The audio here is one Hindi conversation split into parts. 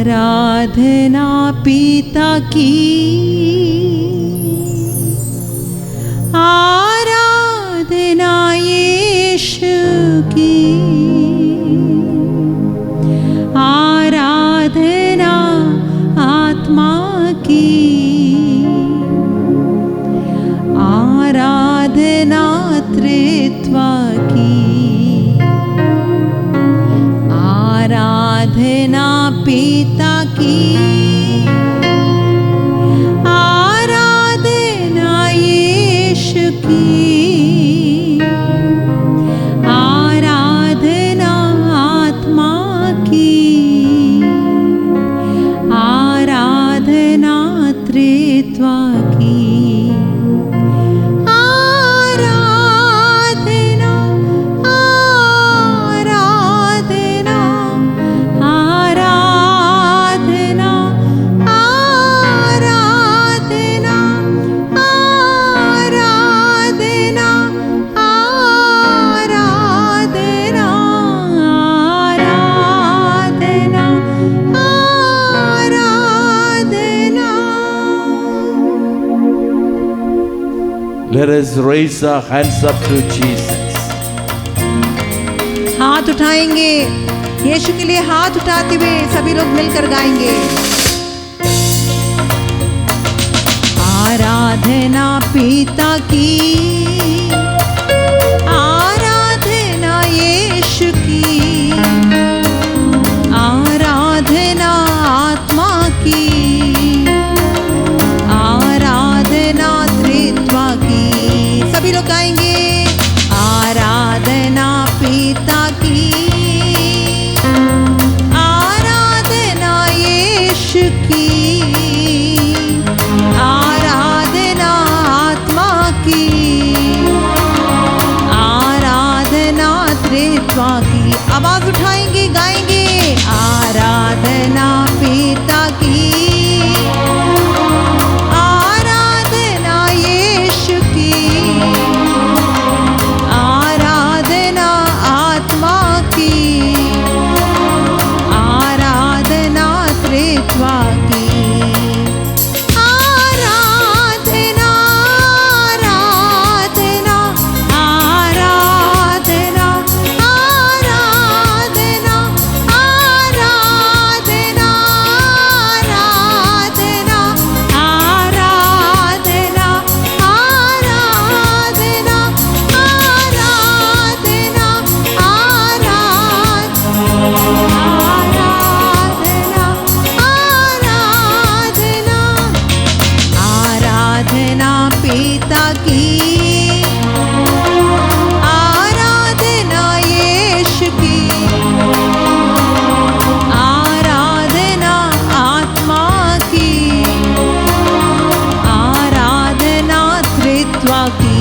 आराधना पिता की, आराधना यीशु की, आराधना आत्मा की, आराधना त्रित्व की, आराधना पिता की, आराधना यीशु की, आराधना आत्मा की, आराधना त्रित्व की, Let us raise our hands up to Jesus. हाथ उठाएंगे, यीशु के लिए हाथ उठाते हुए सभी लोग मिलकर गाएंगे। आराधना पिता की, आराधना यीशु की, आराधना आत्मा की, आराधना त्रित्व की। सभी लोग गाएंगे। आराधना पिता की, आराधना यीशु की, आराधना आत्मा की, आराधना त्रित्व की। आवाज उठाएंगे, गाएंगे। आराधना पिता की, आराधना यीशु की, आराधना आत्मा की, आराधना त्रित्व की। आराधना आराधना आराधना आराधना आराधना आराधना आराधना आराधना आराधना आराधना पिता की, आराधना यीशु की, आराधना आत्मा की, आराधना त्रित्व की।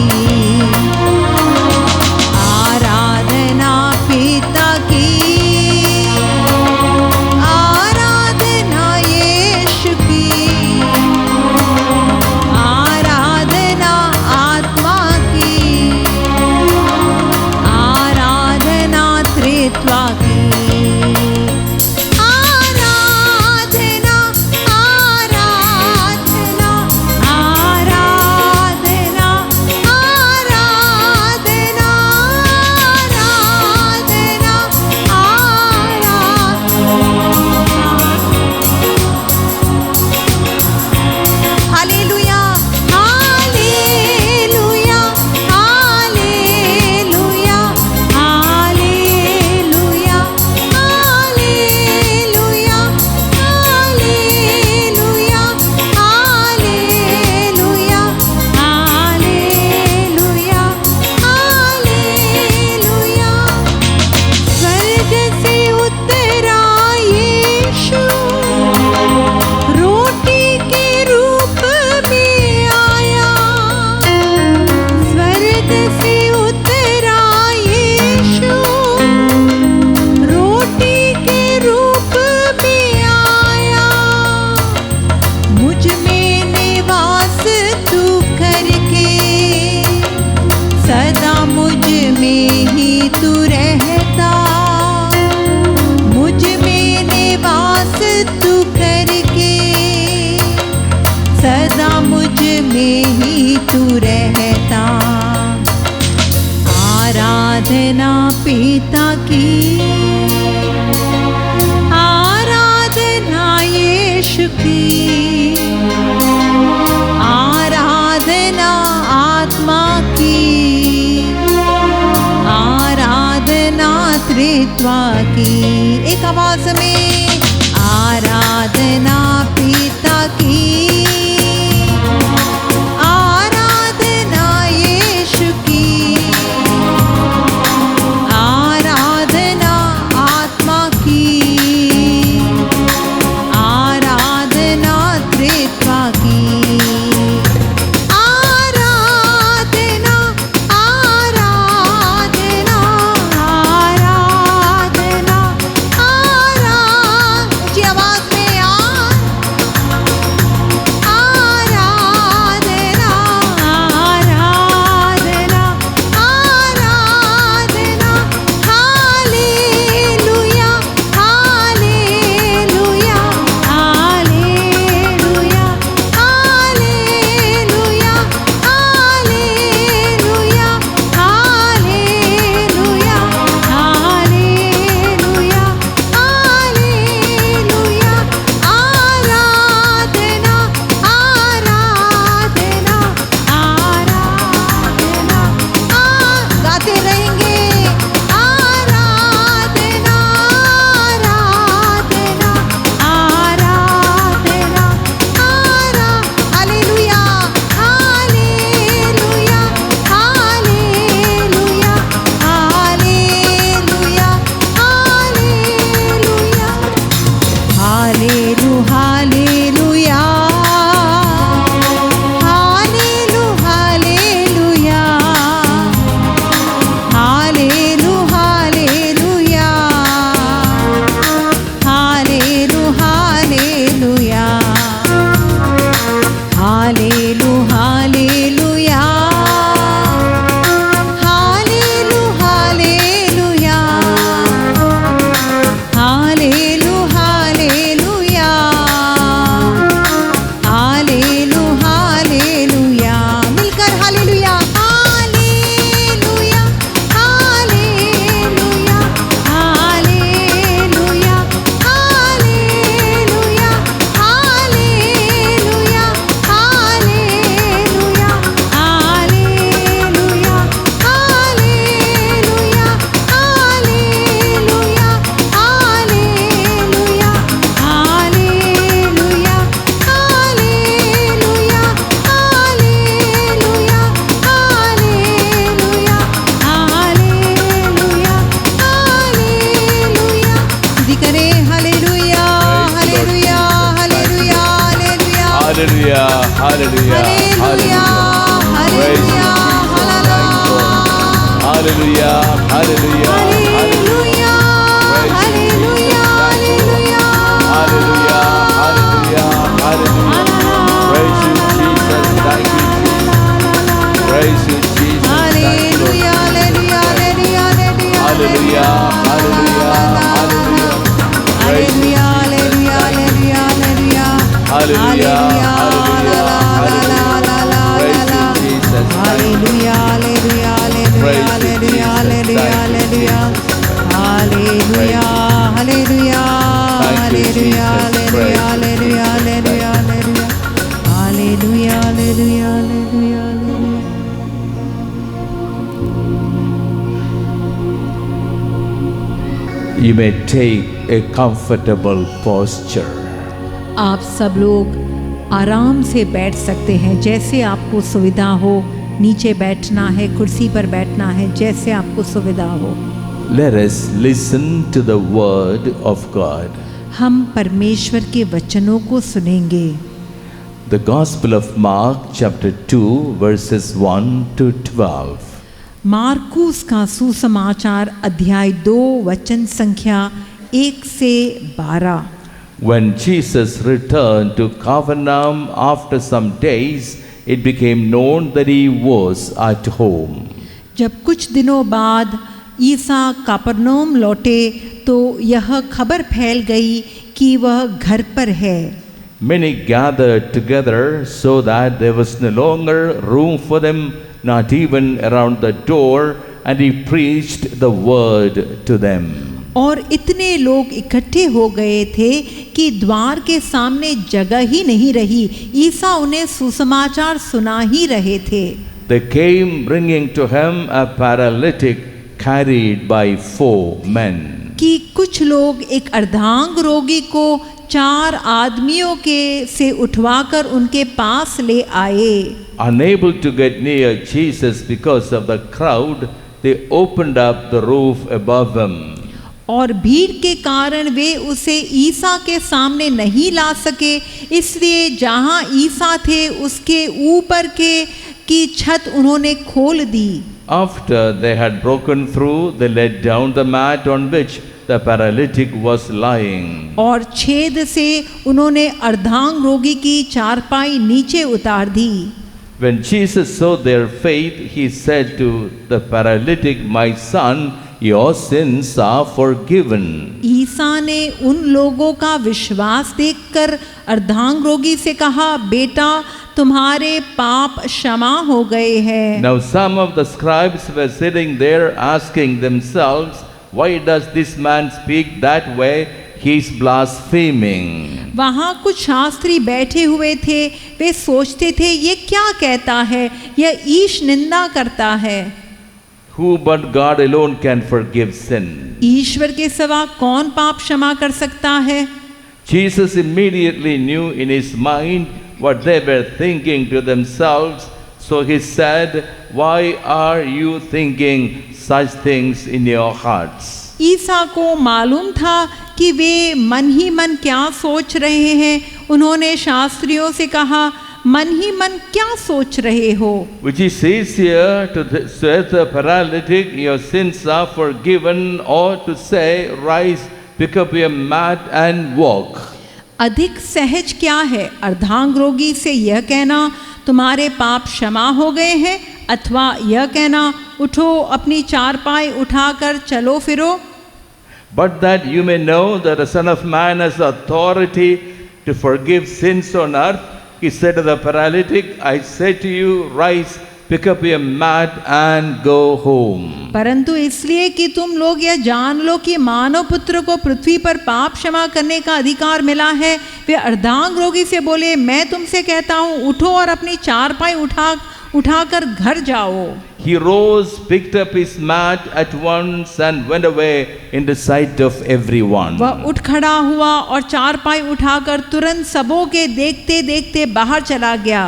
आराधना पिता की, आराधना यीशु की, आराधना आत्मा तू रहता। आराधना पिता की, आराधना यीशु की, आराधना आत्मा की, आराधना त्रित्वा की। एक आवाज में आराधना पिता की, आराधना यीशु की, आराधना आत्मा की, आराधना त्रित्वा की। आराधना आराधना आराधना जी आवाज में आराधना आराधना आराधना। Hallelujah hallelujah hallelujah hallelujah hallelujah hallelujah hallelujah hallelujah. आराधना आराधना आराधना गाते रहेंगे। आराधना आराधना आराधना hallelujah hallelujah hallelujah hallelujah hallelujah hallelu hallelujah hallelu hallelujah hallelu hallelujah hallelu hallelujah hallelu hallelujah hallelu hallelujah hallelu hallelujah hallelu hallelujah. मिलकर hallelujah hallelujah hallelujah hallelujah hallelujah hallelujah hallelujah hallelujah hallelujah hallelujah hallelujah hallelujah hallelujah hallelujah hallelujah hallelujah hallelujah. दीदी करे hallelujah hallelujah hallelujah hallelujah Hallelujah, hallelujah, hallelujah hallelujah. Hallelujah Hallelujah, hallelujah, hallelujah. Hallelujah hallelujah Hallelujah, hallelujah, hallelujah. Praise you, Jesus. Thank you, Jesus. Praise you, Jesus. Thank you, Lord. Hallelujah hallelujah hallelujah Hallelujah, hallelujah, hallelujah. Praise you, hallelujah hallelujah hallelujah hallelujah, hallelujah, hallelujah. Praise you, Jesus. Thank you. Hallelujah hallelujah Praise you, hallelujah Jesus. Hallelujah Thank you, hallelujah Jesus. Hallelujah hallelujah Thank you, hallelujah Jesus. Praise you, hallelujah hallelujah hallelujah hallelujah hallelujah hallelujah hallelujah. You may take a comfortable posture. आप सब लोग आराम से बैठ सकते हैं, जैसे आपको सुविधा हो। नीचे बैठना है, कुर्सी पर बैठना है, जैसे आपको सुविधा हो। Let us listen to the word of God. हम परमेश्वर के वचनों को सुनेंगे। The Gospel of Mark, chapter 2, verses 1 to 12. Marcus का सुसमाचार अध्याय 2 वचन संख्या 1 से 12। When Jesus returned to Capernaum after some days, it became known that he was at home. जब कुछ दिनों बाद ईसा कफरनहूम लौटे तो यह खबर फैल गई कि वह घर पर है। Many gathered together so that there was no longer room for them, not even around the door, and he preached the word to them. और इतने लोग इकट्ठे हो गए थे कि द्वार के सामने जगह ही नहीं रही। ईसा उन्हें सुसमाचार सुना ही रहे थे। They came bringing to him a paralytic carried by 4 men. कि कुछ लोग एक अर्धांग रोगी को 4 आदमियों के से उठवाकर उनके पास ले आए। Unable to get near Jesus because of the crowd, they opened up the roof above him. और भीड़ के कारण वे उसे ईसा के सामने नहीं ला सके, इसलिए जहां ईसा थे उसके ऊपर की छत उन्होंने खोल दी। After they had broken through, they let down the mat on which the paralytic was lying. और छेद से उन्होंने अर्धांग रोगी की चारपाई नीचे उतार दी। When Jesus saw their faith, he said to the paralytic, "My son, your sins are forgiven." ईसा ने उन लोगों का विश्वास देखकर अर्धांग रोगी से कहा, बेटा तुम्हारे पाप क्षमा हो गए हैं। Now some of the scribes were sitting there asking themselves, "Why does this man speak that way? He is blaspheming." वहाँ कुछ शास्त्री बैठे हुए थे, वे सोचते थे ये क्या कहता है, यह ईश निंदा करता है। Who but God alone can forgive sin? ईश्वर के सिवा कौन पाप क्षमा कर सकता है? Jesus immediately knew in his mind what they were thinking to themselves, so he said, "Why are you thinking such things in your hearts?" ईसा को मालूम था कि वे मन ही मन क्या सोच रहे हैं। उन्होंने शास्त्रियों से कहा, मन ही मन क्या सोच रहे हो? Which is easier to say the paralytic, "Your sins are forgiven," or to say, "Rise, pick up your mat and walk"? अधिक सहज क्या है, अर्धांग रोगी से यह कहना तुम्हारे पाप क्षमा हो गए हैं, अथवा यह कहना उठो अपनी चारपाई उठाकर चलो फिरो? But that you may know that the Son of Man has authority to forgive sins on earth, he said to the paralytic, "I say to you, rise, pick up your mat and go home." परंतु इसलिए कि तुम लोग यह जान लो कि मानव पुत्र को पृथ्वी पर पाप क्षमा करने का अधिकार मिला है, वे अर्धांग रोगी से बोले, मैं तुमसे कहता हूँ उठो और अपनी चारपाई उठाकर घर जाओ। He rose, picked up his mat at once and went away in the sight of everyone. वह उठ खड़ा हुआ और चारपाई उठाकर तुरंत सबों के देखते देखते बाहर चला गया।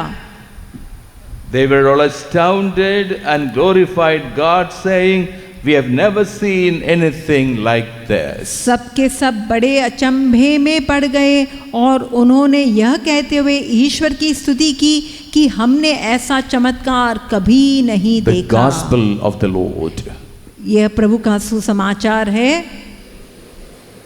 They were all astounded and glorified God, saying, "We have never seen anything like this." सबके सब बड़े अचंभे में पड़ गए और उन्होंने यह कहते हुए ईश्वर की स्तुति की कि हमने ऐसा चमत्कार कभी नहीं The देखा। gospel of the Lord. यह प्रभु का सुसमाचार है।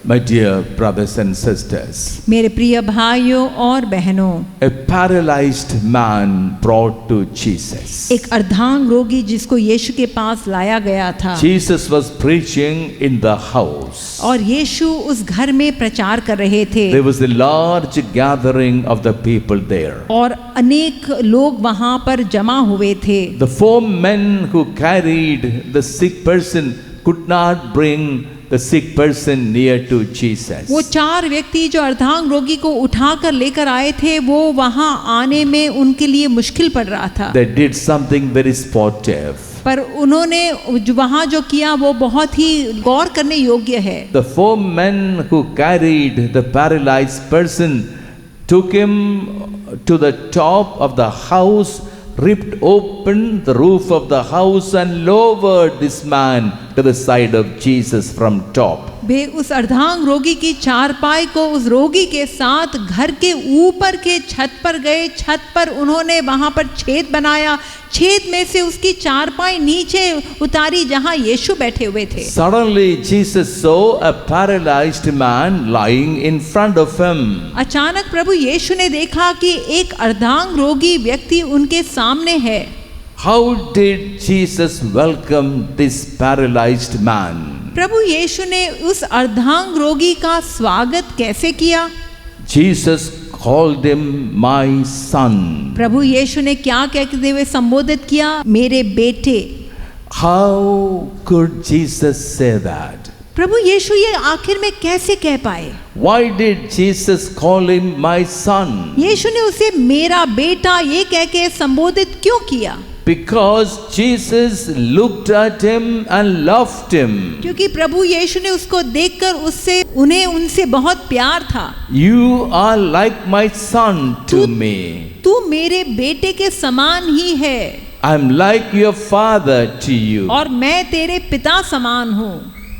My dear brothers and sisters, मेरे प्रिय भाइयों और बहनों, a paralyzed man brought to Jesus. एक अर्धांग रोगी जिसको यीशु के पास लाया गया था। Jesus was preaching in the house. और यीशु उस घर में प्रचार कर रहे थे। There was a large gathering of the people there. और अनेक लोग वहां पर जमा हुए थे। The 4 men who carried the sick person could not bring the sick person near to Jesus. वो 4 व्यक्ति जो अर्धांग रोगी को उठाकर लेकर आए थे, वो वहां आने में उनके लिए मुश्किल पड़ रहा था। They did something very sportive. पर उन्होंने वहां जो किया वो बहुत ही गौर करने योग्य है। The 4 men who carried the paralyzed person took him to the top of the house, ripped open the roof of the house and lowered this man to the side of Jesus from top. वे उस अर्धांग रोगी की चारपाई को उस रोगी के साथ घर के ऊपर के छत पर गए। छत पर उन्होंने वहां पर छेद बनाया, छेद में से उसकी चारपाई नीचे उतारी जहां यीशु बैठे हुए थे। Suddenly Jesus saw a paralyzed man lying in front of him. अचानक प्रभु यीशु ने देखा कि एक अर्धांग रोगी व्यक्ति उनके सामने है। How did Jesus welcome this paralyzed man? प्रभु यीशु ने उस अर्धांग रोगी का स्वागत कैसे किया? Jesus called him my son. प्रभु यीशु ने क्या कहते हुए संबोधित किया, मेरे बेटे। How could Jesus say that? प्रभु यीशु ये आखिर में कैसे कह पाए? Why did Jesus call him my son? यीशु ने उसे मेरा बेटा ये कह के संबोधित क्यों किया? Because Jesus looked at him and loved him. क्योंकि प्रभु यीशु ने उसको देखकर उनसे बहुत प्यार था। You are like my son to me. तू मेरे बेटे के समान ही है। I'm like your father to you. और मैं तेरे पिता समान हूँ।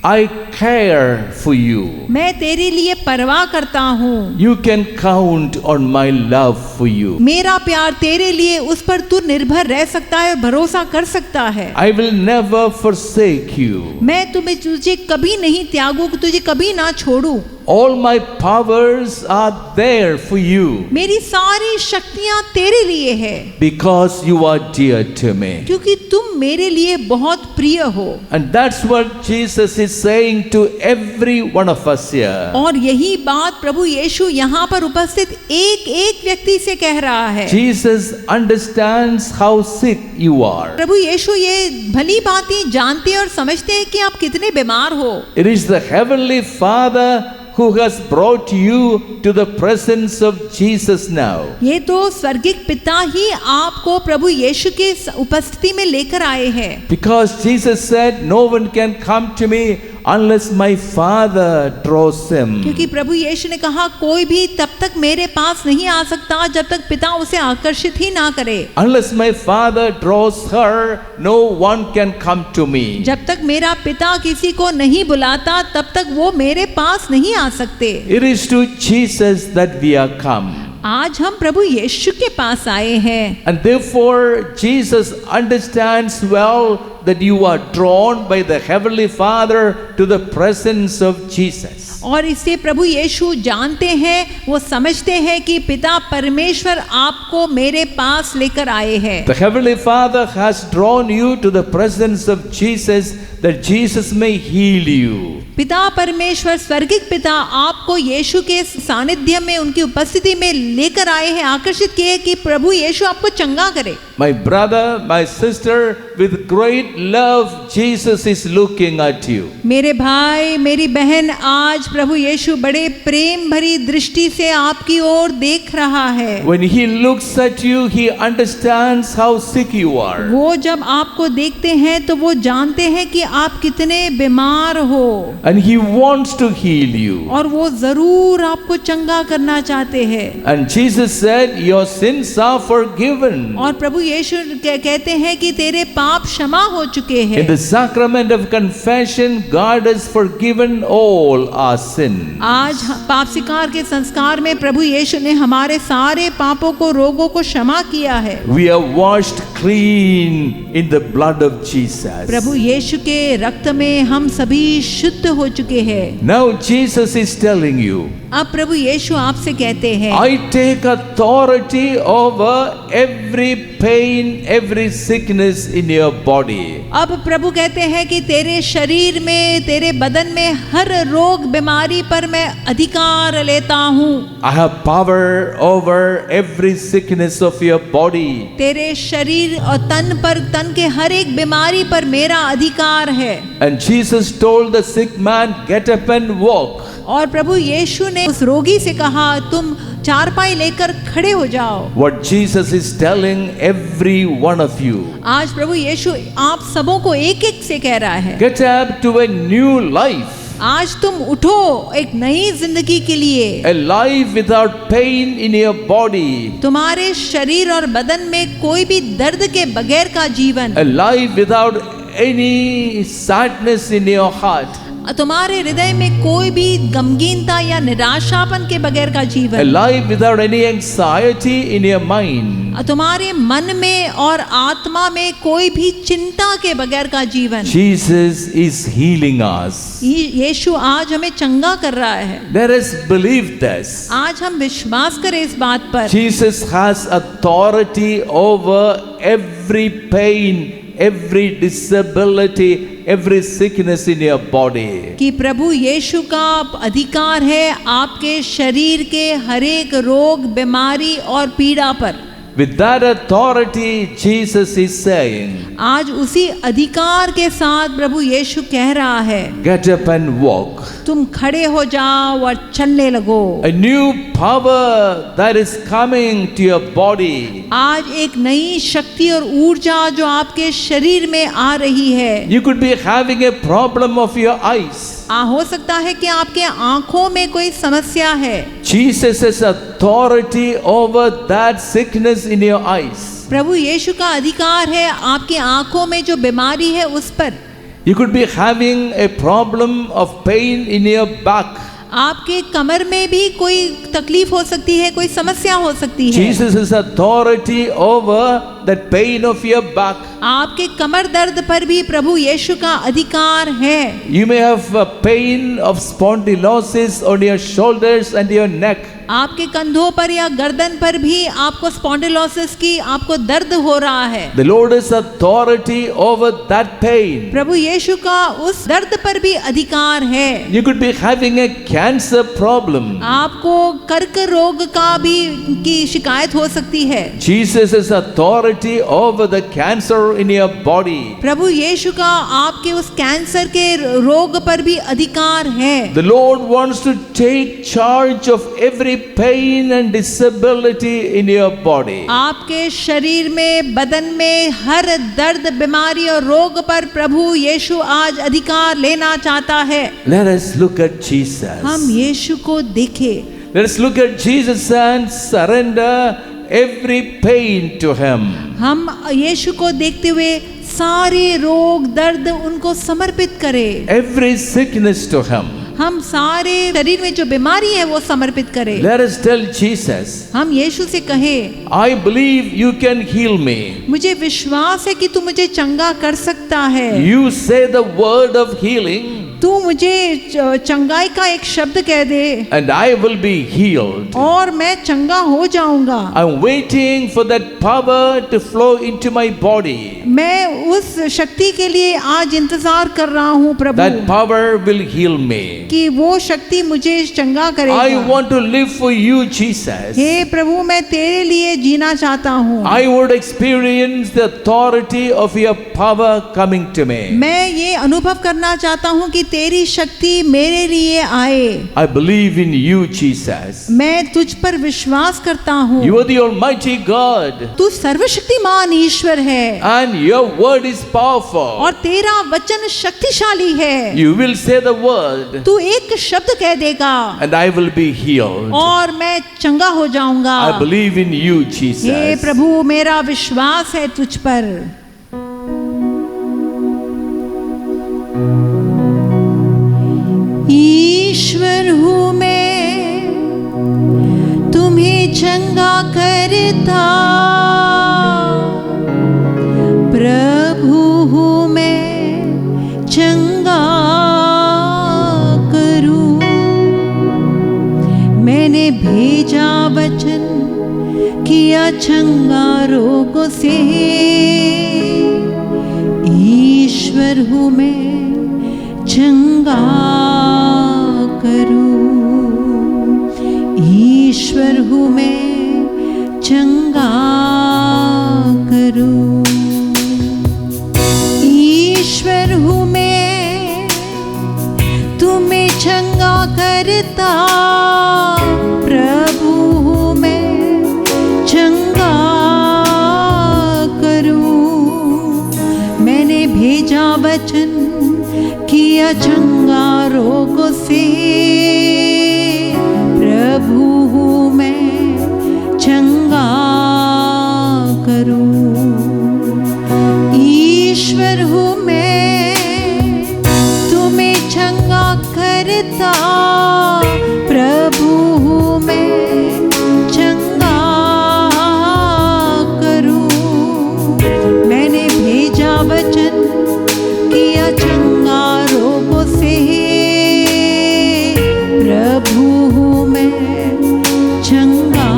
I care for you. मैं तेरे लिए परवाह करता हूँ। You can count on my love for you. मेरा प्यार तेरे लिए, उस पर तू निर्भर रह सकता है और भरोसा कर सकता है। I will never forsake you. मैं तुझे कभी नहीं त्यागूं, तुझे कभी ना छोड़ूं। All my powers are there for you. मेरी सारी शक्तियाँ तेरे लिए है। Because you are dear to me. क्योंकि तुम मेरे लिए बहुत प्रिय हो। And that's what Jesus is saying to every one of us here. और यही बात प्रभु यीशु यहाँ पर उपस्थित एक एक व्यक्ति से कह रहा है। Jesus understands how sick you are. प्रभु यीशु ये भली भांति जानते और समझते हैं कि आप कितने बीमार हो। It is the heavenly Father who has brought you to the presence of Jesus now. ये तो स्वर्गिक पिता ही आपको प्रभु यीशु के उपस्थिति में लेकर आए हैं। Because Jesus said, no one can come to me unless my Father draws him. क्योंकि प्रभु यीशु ने कहा कोई भी तब तक मेरे पास नहीं आ सकता जब तक पिता उसे आकर्षित ही ना करे। Unless my Father draws her, no one can come to me. जब तक मेरा पिता किसी को नहीं बुलाता तब तक वो मेरे पास नहीं आ सकते। It is to Jesus that we are come. आज हम प्रभु यीशु के पास आए हैं। And therefore Jesus understands well that you are drawn by the heavenly Father to the presence of Jesus. और इससे प्रभु यीशु जानते हैं, वो समझते हैं कि पिता परमेश्वर आपको मेरे पास लेकर आए हैं। The heavenly Father has drawn you to the presence of Jesus that Jesus may heal you. पिता परमेश्वर स्वर्गिक पिता आपको यीशु के सानिध्य में, उनकी उपस्थिति में लेकर आए हैं, आकर्षित किए कि प्रभु यीशु आपको चंगा करे। My brother, my sister, with great love, Jesus is looking at you. मेरे भाई, मेरी बहन, आज प्रभु यीशु बड़े प्रेम भरी दृष्टि से आपकी ओर देख रहा है। When he looks at you, he understands how sick you are. वो जब आपको देखते हैं तो वो जानते हैं कि आप कितने बीमार हो। And he wants to heal you. और वो जरूर आपको चंगा करना चाहते हैं। And Jesus said, your sins are forgiven. और प्रभु यीशु कहते हैं कि तेरे पाप क्षमा हो चुके हैं। In the sacrament of confession, God has forgiven all our sin. आज पाप स्वीकार के संस्कार में प्रभु यीशु ने हमारे सारे पापों को, रोगों को क्षमा किया है। We are washed clean in the blood of Jesus. प्रभु यीशु के रक्त में हम सभी शुद्ध हो चुके हैं। Now Jesus is telling you, अब प्रभु यीशु आपसे कहते हैं, I take authority over every pain, every sickness in your body. अब प्रभु कहते हैं कि तेरे शरीर में, तेरे बदन में हर रोग बीमारी पर मैं अधिकार लेता हूँ। I have power over every sickness of your body. तेरे शरीर और तन पर, तन के हर एक बीमारी पर मेरा अधिकार है। And Jesus told the sick man, get up and walk. और प्रभु यीशु ने उस रोगी से कहा, तुम चारपाई लेकर खड़े हो जाओ। What Jesus is telling every one of you. आज प्रभु यीशु आप सबों को एक एक से कह रहा है, Get up to a new life. आज तुम उठो एक नई जिंदगी के लिए। A life without pain in your body. तुम्हारे शरीर और बदन में कोई भी दर्द के बगैर का जीवन। A life without any sadness in your heart. तुम्हारे हृदय में कोई भी गमगीनता या निराशापन के बगैर का A जीवन। life without any anxiety in your mind. तुम्हारे मन में और आत्मा में कोई भी चिंता के बगैर का जीवन। Jesus is healing us. यीशु आज हमें चंगा कर रहा है। Let us believe this. आज हम विश्वास करें इस बात पर। Jesus has authority over every pain, every disability, every sickness in your body. कि प्रभु यीशु का अधिकार है आपके शरीर के हर एक रोग, बीमारी और पीड़ा पर। With that authority, Jesus is saying, आज उसी अधिकार के साथ प्रभु यीशु कह रहा है, get up and walk. तुम खड़े हो जाओ और चलने लगो। A new power that is coming to your body. आज एक नई शक्ति और ऊर्जा जो आपके शरीर में आ रही है। You could be having a problem of your eyes. हो सकता है कि आपके आंखों में कोई समस्या है। Jesus has authority over that sickness in your eyes. प्रभु यीशु का अधिकार है आपकी आंखों में जो बीमारी है उस पर। You could be having a problem of pain in your back. आपके कमर में भी कोई तकलीफ हो सकती है, कोई समस्या हो सकती है। Jesus has authority over that pain of your back. आपके कमर दर्द पर भी प्रभु यीशु का अधिकार है। You may have a pain of spondylosis on your shoulders and your neck. आपके कंधों पर या गर्दन पर भी आपको स्पॉन्डिलोसिस की आपको दर्द हो रहा है। The Lord has authority over that pain. प्रभु यीशु का उस दर्द पर भी अधिकार है। You could be having a cancer problem. आपको कर्क रोग का भी की शिकायत हो सकती है। Jesus has authority over the cancer in your body. प्रभु यीशु का आपके उस कैंसर के रोग पर भी अधिकार है। The Lord wants to take charge of every pain and disability in your body. आपके शरीर में, बदन में हर दर्द, बीमारी और रोग पर प्रभु यीशु आज अधिकार लेना चाहता है। Let us look at Jesus. हम यीशु को देखें। Let us look at Jesus and surrender every pain to him. हम यीशु को देखते हुए सारे रोग, दर्द उनको समर्पित करें। Every sickness to him. हम सारे शरीर में जो बीमारी है वो समर्पित करें। Let us tell Jesus, हम यीशु से कहें, I believe you can heal me. मुझे विश्वास है कि तू मुझे चंगा कर सकता है। You say the word of healing तू मुझे चंगाई का एक शब्द कह दे and I will be healed. और मैं चंगा हो जाऊंगा। I'm waiting for that power to flow into my body. मैं उस शक्ति के लिए आज इंतजार कर रहा हूँ प्रभु। That power will heal me. कि वो शक्ति मुझे चंगा करेगा। I want to live for you, Jesus. हे प्रभु, मैं तेरे लिए जीना चाहता हूँ। I would experience the authority of your power coming to me. मैं ये अनुभव करना चाहता हूँ कि तेरी शक्ति मेरे लिए आए। I believe in you, Jesus. मैं तुझ पर विश्वास करता हूँ। You are the Almighty God. तू सर्वशक्तिमान ईश्वर है। And your word is powerful. और तेरा वचन शक्तिशाली है। You will say the word. तू एक शब्द कह देगा And I will be healed. और मैं चंगा हो जाऊंगा। I believe in you, hey Jesus. प्रभु, मेरा विश्वास है तुझ पर। ईश्वर हूँ मैं, तुम्हें चंगा करता। प्रभु हूँ मैं, चंगा करूँ। मैंने भेजा वचन, किया चंगा रोगों से। ईश्वर हूँ मैं, चंगा करूं। ईश्वर हूँ मैं, चंगा करूं। ईश्वर हूँ मैं, तुम्हें चंगा करता। प्रभु हूँ मैं, चंगा करूं। मैंने भेजा वचन, किया चंगा रोगों से। प्रभु हूँ मैं, चंगा करूं। ईश्वर हूँ मैं, तुम्हें चंगा करता। प्रभु हूँ मैं, चंगा करूं। मैंने भेजा वचन, किया चंगा रोगों से। प्रभु हूँ मैं, चंगा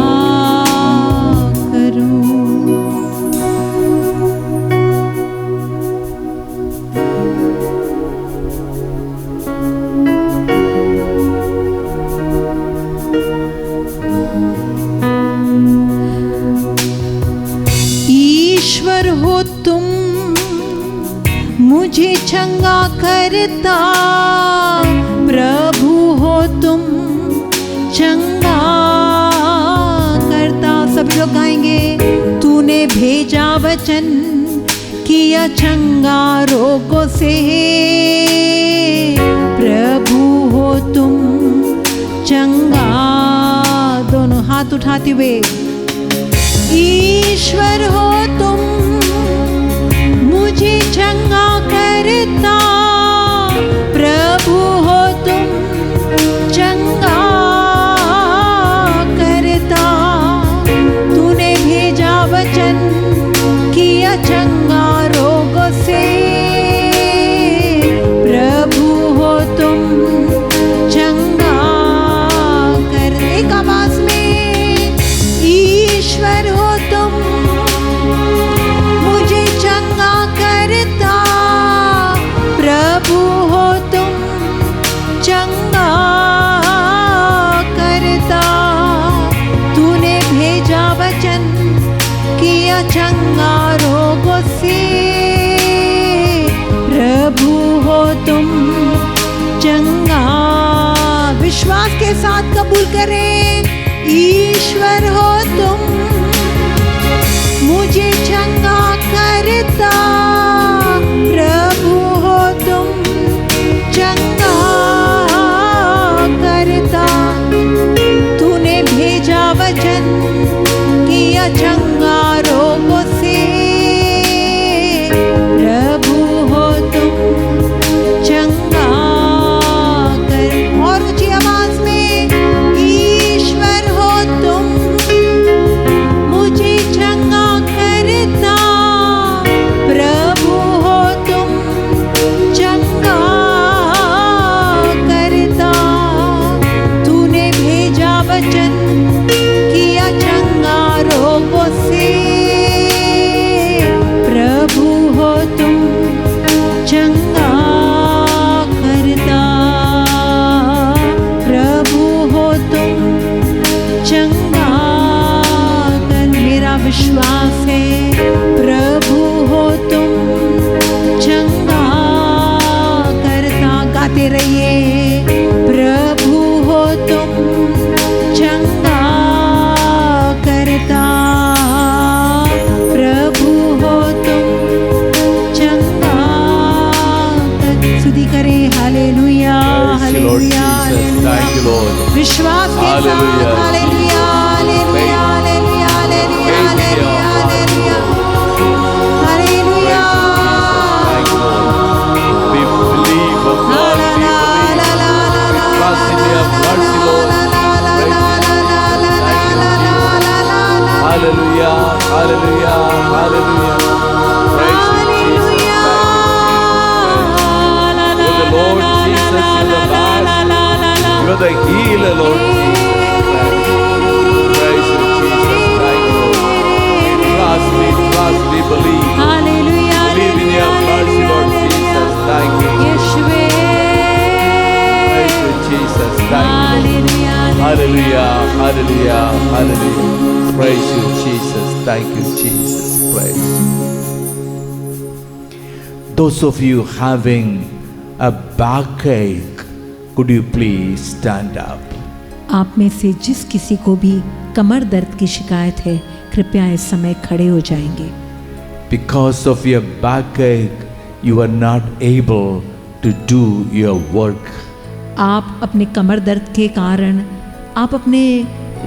करूं। मुझे चंगा करता, प्रभु हो तुम चंगा करता। सभी लोग गाएंगे। तूने भेजा वचन, किया चंगा रोगों से, प्रभु हो तुम चंगा। दोनों हाथ उठाते हुए, ईश्वर हो तुम मुझे चंगा करता, प्रभु हो तुम चंगा करता। तूने भेजा वचन, किया चंगा रोगों से, प्रभु हो तुम चंगा कर। एक आवाज में, ईश्वर हो तुम मुझे चंगा करता, प्रभु हो तुम चंगा करता। तूने भेजा वचन, किया चंगा रोगों से, प्रभु हो तुम चंगा। विश्वास के साथ कबूल करें। ईश्वर हो तुम मुझे चंगा करता, प्रभु हो तुम चंगा करता। तूने भेजा वचन, किया चंगा रोगों से, प्रभु हो तुम चंगा कर। और ऊंची आवाज में, ईश्वर हो तुम मुझे चंगा करता, प्रभु हो तुम चंगा करता। तूने भेजा वचन, किया चंगा रोगों से, प्रभु हो तुम चंगा करता, प्रभु हो तुम चंगा कर। मेरा विश्वास है, प्रभु हो तुम चंगा करता। गाते रहिए, प्रभु हो तुम चंगा करता, प्रभु हो तुम चंगा कर। स्तुति करें। Hallelujah, hallelujah, Thank you, Lord. विश्वास के साथ Hallelujah. Hallelujah, hallelujah, hallelujah, hallelujah, hallelujah, hallelujah, hallelujah. Thank you, Lord. We believe, oh God, we believe. Trust in your mercy, Lord. Hallelujah, hallelujah, hallelujah. Praise you, Jesus. You're the Lord Jesus, you're the Master. You're the healer, Lord Jesus. Praise you, Jesus. Thank you, Lord. We trust, we believe. Hallelujah, Believe in your mercy, Lord Jesus. Thank you. यीशुवे। Praise you, Jesus. Thank you. Hallelujah, Hallelujah, hallelujah, hallelujah. Praise you, Jesus. Thank you, Jesus. Praise. Those of you having a backache, could you please stand up? आप में से जिस किसी को भी कमर दर्द की शिकायत है, कृपया इस समय खड़े हो जाएंगे। Because of your backache, you are not able to do your work. आप अपने कमर दर्द के कारण आप अपने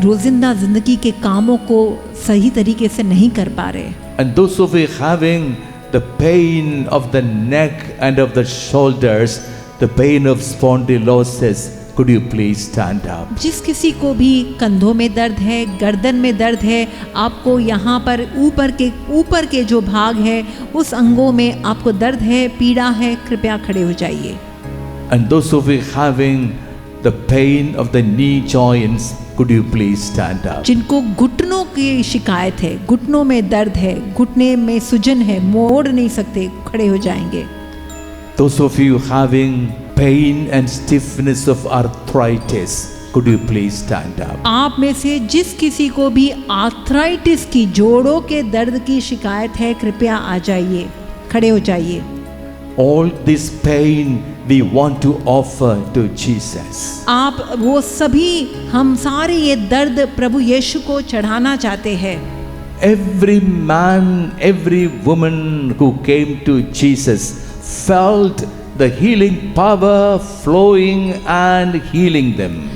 रोजिंदा जिंदगी के कामों को सही तरीके से नहीं कर पा रहे। And those of you having the pain of the neck and of the shoulders, the pain of spondylosis, could you please stand up? जिस किसी को भी कंधों में दर्द है, गर्दन में दर्द है, आपको यहाँ पर ऊपर के जो भाग है उस अंगों में आपको दर्द है, पीड़ा है, कृपया खड़े हो जाइए। And those of you having the pain of the knee joints, could you please stand up? जिनको घुटनों की शिकायत है, घुटनों में दर्द है, घुटने में सूजन है, मोड़ नहीं सकते, खड़े हो जाएंगे। Those of you having pain and stiffness of arthritis, could you please stand up? आप में से जिस किसी को भी आर्थराइटिस की जोड़ों के दर्द की शिकायत है, कृपया आ जाइए, खड़े हो जाइए। all this pain we want to offer to Jesus. आप वो सभी हम सारे ये दर्द प्रभु यीशु को चढ़ाना चाहते हैं। Every man, every woman who came to Jesus felt the healing power flowing and healing them.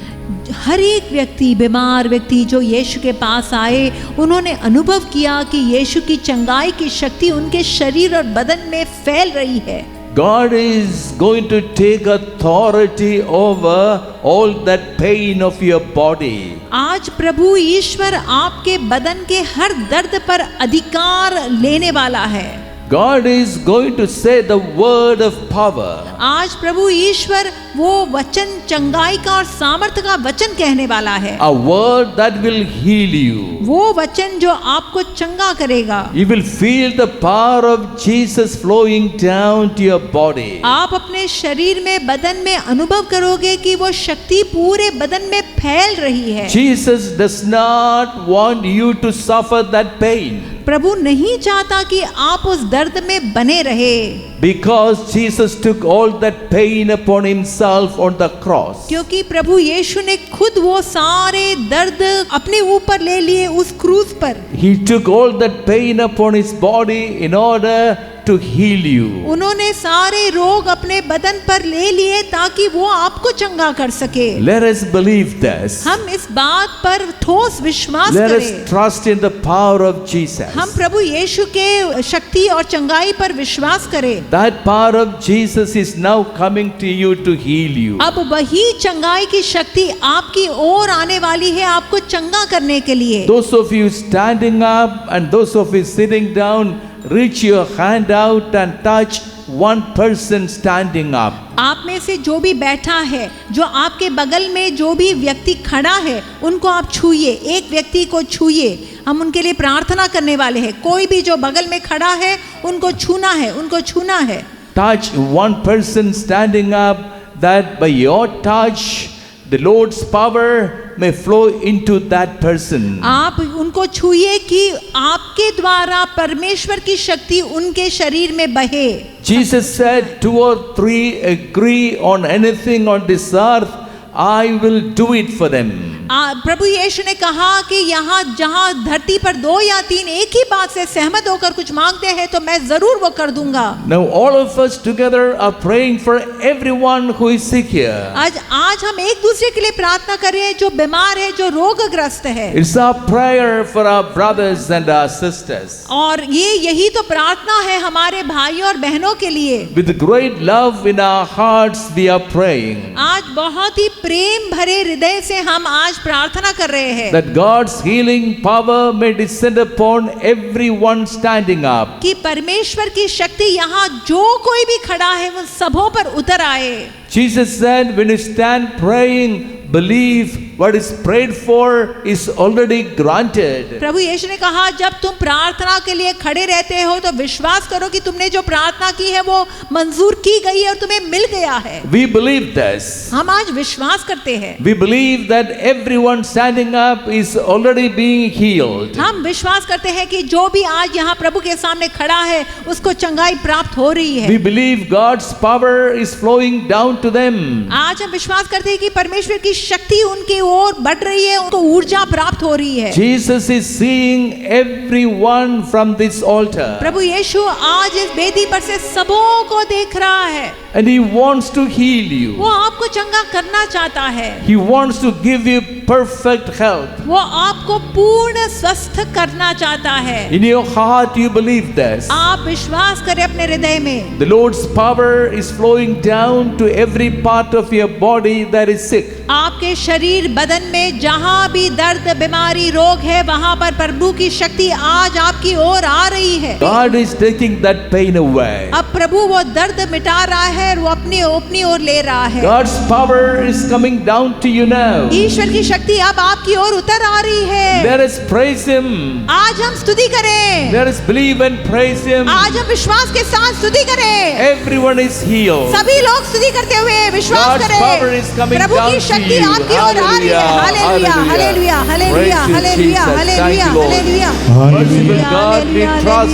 हर एक व्यक्ति, बीमार व्यक्ति जो यीशु के पास आए, उन्होंने अनुभव किया कि यीशु की चंगाई की शक्ति उनके शरीर और बदन में फैल रही है। God is going to take authority over all that pain of your body. आज प्रभु ईश्वर आपके बदन के हर दर्द पर अधिकार लेने वाला है। God is going to say the word of power. आज प्रभु ईश्वर वो वचन चंगाई का और सामर्थ्य का वचन कहने वाला है। A word that will heal you. वो वचन जो आपको चंगा करेगा। You will feel the power of Jesus flowing down to your body. आप अपने शरीर में, बदन में अनुभव करोगे कि वो शक्ति पूरे बदन में फैल रही है। Jesus does not want you to suffer that pain. प्रभु नहीं चाहता कि आप उस दर्द में बने रहे। Because Jesus took all that pain upon himself on the cross. क्योंकि प्रभु यीशु ने खुद वो सारे दर्द अपने ऊपर ले लिए उस क्रूस पर। He took all that pain upon his body in order to heal you. उन्होंने सारे रोग अपने बदन पर ले लिए ताकि वो आपको चंगा कर सके। Let us believe this. हम इस बात पर ठोस विश्वास Let us करें। trust in the power of Jesus. हम प्रभु यीशु के शक्ति और चंगाई पर विश्वास करें। That power of Jesus is now coming to you to heal you. अब वही चंगाई की शक्ति आपकी ओर आने वाली है आपको चंगा करने के लिए। Those of you standing up and those of you sitting down, reach your hand out and touch one person standing up. आप में से जो भी बैठा है, जो आपके बगल में जो भी व्यक्ति खड़ा है, उनको आप छूइए, एक व्यक्ति को छूइए। हम उनके लिए प्रार्थना करने वाले हैं। कोई भी जो बगल में खड़ा है, उनको छूना है, उनको छूना है। Touch one person standing up, that by your touch the Lord's power may flow into that person. आप उनको छूइए कि आपके द्वारा परमेश्वर की शक्ति उनके शरीर में बहे। Jesus said, 2 or 3 agree on anything on this earth, I will do it for them. प्रभु यीशु ने कहा कि यहाँ जहाँ धरती पर 2 या 3 एक ही बात से सहमत होकर कुछ मांगते हैं तो मैं जरूर वो कर दूंगा। Now all of us together are praying for everyone who is sick here. आज हम एक दूसरे के लिए प्रार्थना कर रहे हैं जो बीमार है, जो रोगग्रस्त है। It's our prayer for our brothers and our sisters. और यही तो प्रार्थना है हमारे भाइयों और बहनों के लिए। With great love in our hearts we are praying. आज बहुत ही प्रेम भरे हृदय से हम आज प्रार्थना कर रहे हैं। That God's healing power may descend upon everyone standing up. कि परमेश्वर की शक्ति यहाँ जो कोई भी खड़ा है वो सबों पर उतर आए। Jesus said, when you stand praying, believe what is prayed for is already granted. प्रभु यीशु ने कहा जब तुम प्रार्थना के लिए खड़े रहते हो तो विश्वास करो कि तुमने जो प्रार्थना की है वो मंजूर की गई है और तुम्हें मिल गया है। We believe this. हम आज विश्वास करते हैं। We believe that everyone standing up is already being healed. हम विश्वास करते हैं कि जो भी आज यहाँ प्रभु के सामने खड़ा है उसको चंगाई प्राप्त हो रही है। We believe God's power is flowing down to them. आज हम विश्वास करते हैं कि परमेश्वर की शक्ति उनकी ओर बढ़ रही है, उनको ऊर्जा प्राप्त हो रही है। Jesus is seeing everyone from this altar. प्रभु यीशु आज इस वेदी पर से सबों को देख रहा है। And he wants to heal you. वो आपको चंगा करना चाहता है। He wants to give you perfect health. वो आपको पूर्ण स्वस्थ करना चाहता है। In your heart you believe this. आप विश्वास करें अपने हृदय में। The Lord's power is flowing down to every part of your body that is sick. आपके शरीर बदन में जहाँ भी दर्द, बीमारी, रोग है वहाँ पर प्रभु की शक्ति आज आपकी ओर आ रही है। God is taking that pain away. अब प्रभु वो दर्द मिटा रहा है और वो अपनी ओर ले रहा है। God's power is coming down to you now. ईश्वर की शक्ति अब आपकी ओर उतर आ रही है। Let us praise Him. आज हम स्तुति करें, Let us believe and praise Him. आज हम विश्वास के साथ स्तुति करें। Everyone is healed. सभी लोग स्तुति करते हुए विश्वास God's power is करें, coming प्रभु down की to शक्ति you. आपकी ओर आ रही है। Hallelujah, hallelujah, hallelujah, hallelujah, hallelujah, hallelujah. Merciful God, we trust.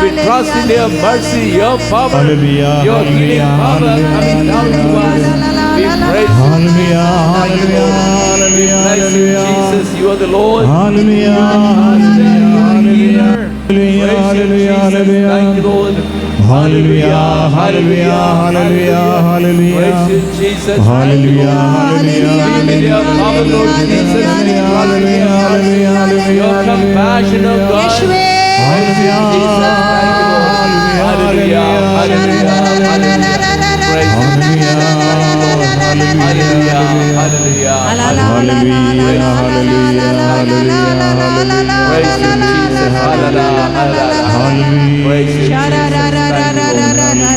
We trust in Your mercy, Your power, Hallelujah, Your healing power coming down to us. We praise You. Hallelujah, hallelujah, We hallelujah, praise You, hallelujah. Jesus. You are the Lord. Hallelujah, Master, You are here. hallelujah, Praise You, hallelujah, Jesus. hallelujah. Thank you, Lord. Hallelujah, hallelujah, hallelujah, hallelujah. Praise You, Jesus. Hallelujah, Hallelujah, hallelujah, With Your power, Lord Jesus. hallelujah, hallelujah, hallelujah, Your compassion, O God. यीशुवे, Praise You, Jesus. Thank you, Lord. Hallelujah, hallelujah, hallelujah. Praise You. Hallelujah, hallelujah, Praise You, Jesus. Hallelujah.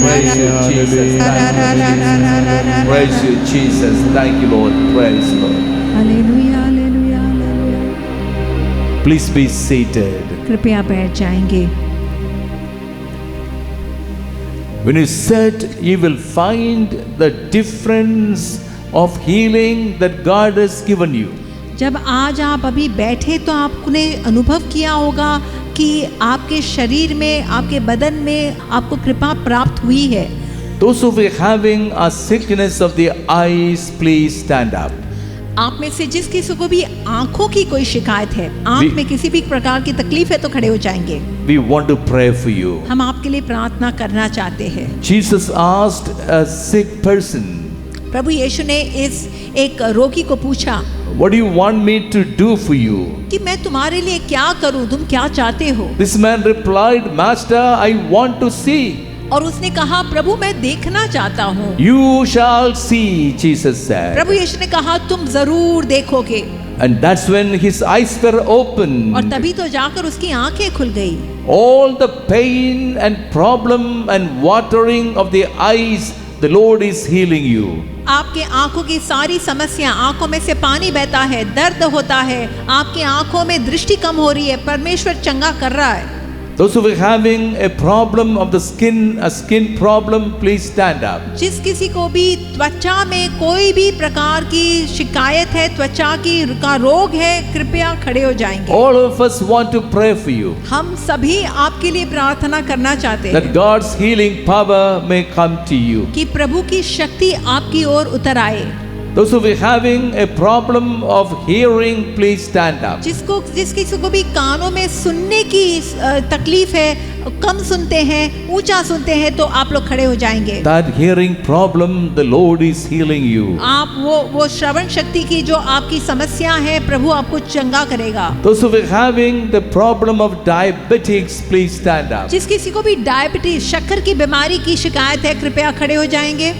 Praise You, Jesus. Praise You, Jesus. Thank you, Lord. Praise you, Lord. Hallelujah, hallelujah, hallelujah. Please be seated. कृपया बैठ जाएंगे। When you sit, you will find the difference of healing that God has given you. जब आज आप अभी बैठे तो आपने अनुभव किया होगा कि आपके शरीर में, आपके बदन में आपको कृपा प्राप्त हुई है। Those who are having a sickness of the eyes, please stand up. आप में से जिस किसी को भी आंखों की कोई शिकायत है, आंख में किसी भी प्रकार की तकलीफ है, तो खड़े हो जाएंगे। We want to pray for you. हम आपके लिए प्रार्थना करना चाहते हैं। Jesus asked a sick person, प्रभु यीशु ने इस एक रोगी को पूछा "What do you want me to do for you?" कि मैं तुम्हारे लिए क्या करूं, तुम क्या चाहते हो? This man replied, "Master, I want to see." और उसने कहा, प्रभु मैं देखना चाहता हूँ। "You shall see," Jesus said. प्रभु यीशु ने कहा, तुम जरूर देखोगे। And that's when his eyes were और opened. तभी तो जाकर उसकी आंखें खुल गई। All the pain and problem and watering of the eyes, the Lord is healing you. आपके आंखों की सारी समस्या, आंखों में से पानी बहता है, दर्द होता है, आपकी आंखों में दृष्टि कम हो रही है, परमेश्वर चंगा कर रहा है। Those who are having a problem of the skin, a skin problem, please stand up. जिस किसी को भी त्वचा में कोई भी प्रकार की शिकायत है, त्वचा की का रोग है, कृपया खड़े हो जाएंगे। All of us want to pray for you, हम सभी आपके लिए प्रार्थना करना चाहते that हैं God's healing power may come to you. कि प्रभु की शक्ति आपकी ओर उतर आए। Those who are having a problem of hearing, please stand up. जिस किसी को भी कानों में सुनने की तकलीफ है, कम सुनते हैं, ऊंचा सुनते हैं, तो आप लोग खड़े हो जाएंगे। That hearing problem, the Lord is healing you. आप वो श्रवण शक्ति की जो आपकी समस्या है, प्रभु आपको चंगा करेगा। Those who are having the problem of diabetics, please stand up. जिस किसी को भी डायबिटीज, शक्कर की बीमारी की शिकायत है, कृपया खड़े हो जाएंगे।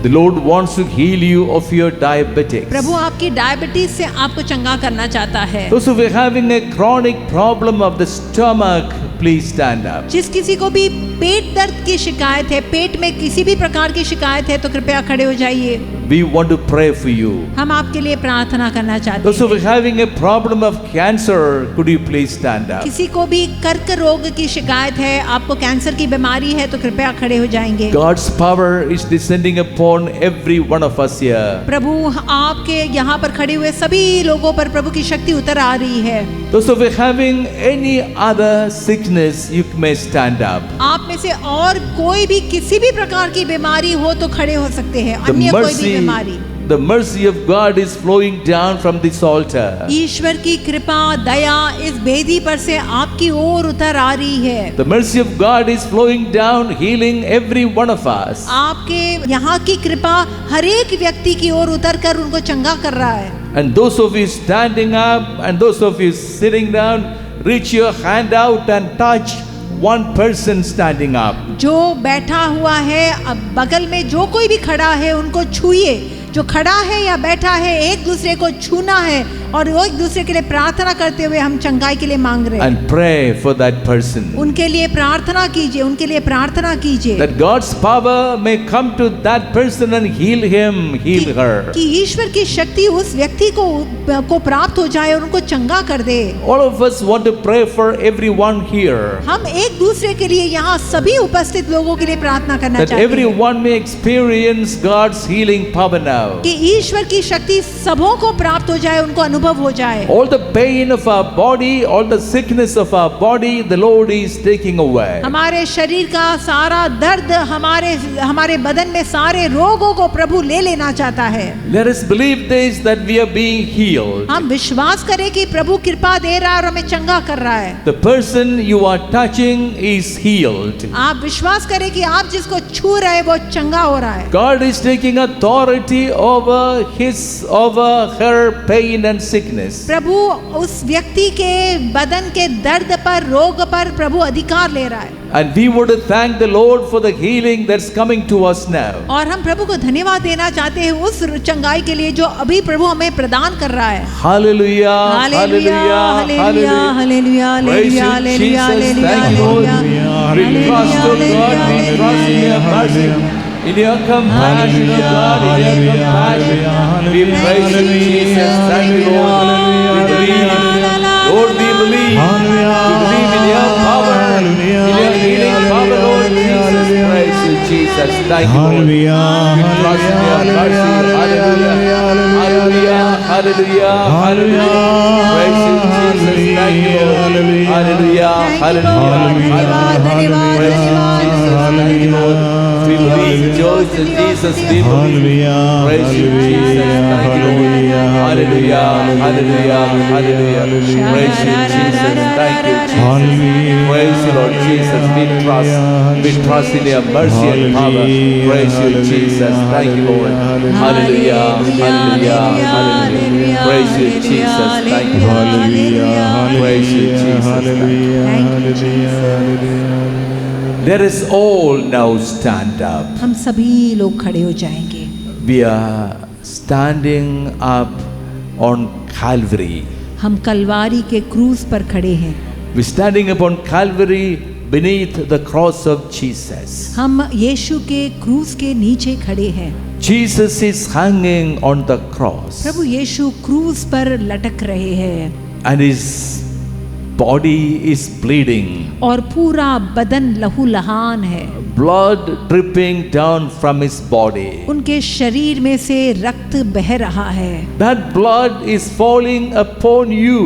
The Lord wants to heal you of your diabetics. प्रभु आपकी डायबिटीज से आपको चंगा करना चाहता है। Those who are having a chronic problem of the stomach, please stand up. जिस किसी को भी पेट दर्द की शिकायत है, पेट में किसी भी प्रकार की शिकायत है, तो कृपया खड़े हो जाइए। We want to pray for you. हम आपके लिए प्रार्थना करना चाहते Those who हैं। are having a problem of cancer, could you please stand up? किसी को भी कर्क रोग की शिकायत है, आपको कैंसर की बीमारी है, तो कृपया खड़े हो जाएंगे। God's power is descending upon every one of us here. प्रभु आपके यहाँ पर खड़े हुए सभी लोगों पर प्रभु की शक्ति उतर आ रही है। Those who are having any other sickness, you may stand up. आप में से और कोई भी किसी भी प्रकार की बीमारी हो तो खड़े हो सकते हैं। The अन्य कोई भी बीमारी, the mercy of God is flowing down from this altar. ईश्वर की कृपा दया इस वेदी पर से आपकी ओर उतर आ रही है। The mercy of God is flowing down, healing every one of us. आपके यहाँ की कृपा हर एक व्यक्ति की ओर उतर कर उनको चंगा कर रहा है। And those of you standing up and those of you sitting down, reach your hand out and touch one person standing up. जो बैठा हुआ है, अब बगल में जो कोई भी खड़ा है उनको छूइए। जो खड़ा है या बैठा है, एक दूसरे को छूना है और वो एक दूसरे के लिए प्रार्थना करते हुए हम चंगाई के लिए मांग रहे हैं। and pray for that person. उनके लिए प्रार्थना कीजिए, उनके लिए प्रार्थना कीजिए That God's power may come to that person and heal him, heal her. कि ईश्वर की शक्ति उस व्यक्ति को प्राप्त हो जाए और उनको चंगा कर दे। All of us want to pray for everyone here. हम एक दूसरे के लिए यहाँ सभी उपस्थित लोगों के लिए प्रार्थना करना That चाहते हैं everyone may experience God's healing power now. कि ईश्वर की शक्ति सबों को प्राप्त हो जाए, उनको अनुभव हो जाए। All the pain of our body, all the sickness of our body, the Lord is taking away. हमारे शरीर का सारा दर्द, हमारे बदन में सारे रोगों को प्रभु ले लेना चाहता है। Let us believe this, that we are being healed. हम विश्वास करें कि प्रभु कृपा दे रहा है और हमें चंगा कर रहा है। The person you are touching is healed. आप विश्वास करें कि आप जिसको छू रहे हैं वो चंगा हो रहा है। God is taking authority over her pain and sickness. प्रभु उस व्यक्ति के बदन के दर्द पर, रोग पर प्रभु अधिकार ले रहा है। And we would thank the Lord for the healing that's coming to us now. और हम प्रभु को धन्यवाद देना चाहते हैं उस चंगाई के लिए जो अभी प्रभु हमें प्रदान कर रहा है। Hallelujah, hallelujah, hallelujah, hallelujah, hallelujah, hallelujah, hallelujah, hallelujah, we trust, oh God, we trust in your mercy, in your compassion, oh God, in your compassion. We praise you, Jesus. Thank you, Lord. We believe, Lord, we believe. We believe in your power, in your healing power, Lord Jesus. Praise you, Jesus. Thank you, Lord. We trust in your mercy. Hallelujah, hallelujah, hallelujah, hallelujah. Praise you, Jesus. Thank you, Lord. Hallelujah, hallelujah, hallelujah. Praise you, Jesus. Thank you, Lord. We believe, in Jesus, we believe. Praise you, Jesus. Thank you, Lord. Hallelujah, hallelujah, hallelujah. Praise you, Jesus. Thank you, Jesus. Praise you, Lord Jesus. We trust in your mercy and power. Praise you, Jesus. Thank you, Lord. Hallelujah, hallelujah, hallelujah. Praise you, Jesus. Thank you, Lord. Praise you, Jesus. Let us all now stand up. हम सभी लोग खड़े हो जाएंगे। We are standing up on Calvary. हम कलवारी के क्रूस पर खड़े हैं। We're standing upon Calvary beneath the cross of Jesus. हम यीशु के क्रूस के नीचे खड़े हैं। Jesus is hanging on the cross. प्रभु यीशु क्रूस पर लटक रहे हैं। And his body is bleeding. और पूरा बदन लहूलुहान है। Blood dripping down from his body. उनके शरीर में से रक्त बह रहा है। That blood is falling upon you.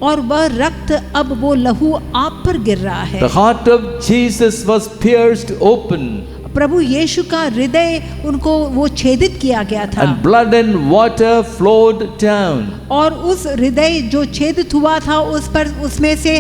और वह रक्त अब वो लहू आप पर गिर रहा है। The heart of Jesus was pierced open. प्रभु यीशु का हृदय उनको वो छेदित किया गया था। And blood and water flowed down. और उस हृदय जो छेदित हुआ था उस पर उसमें से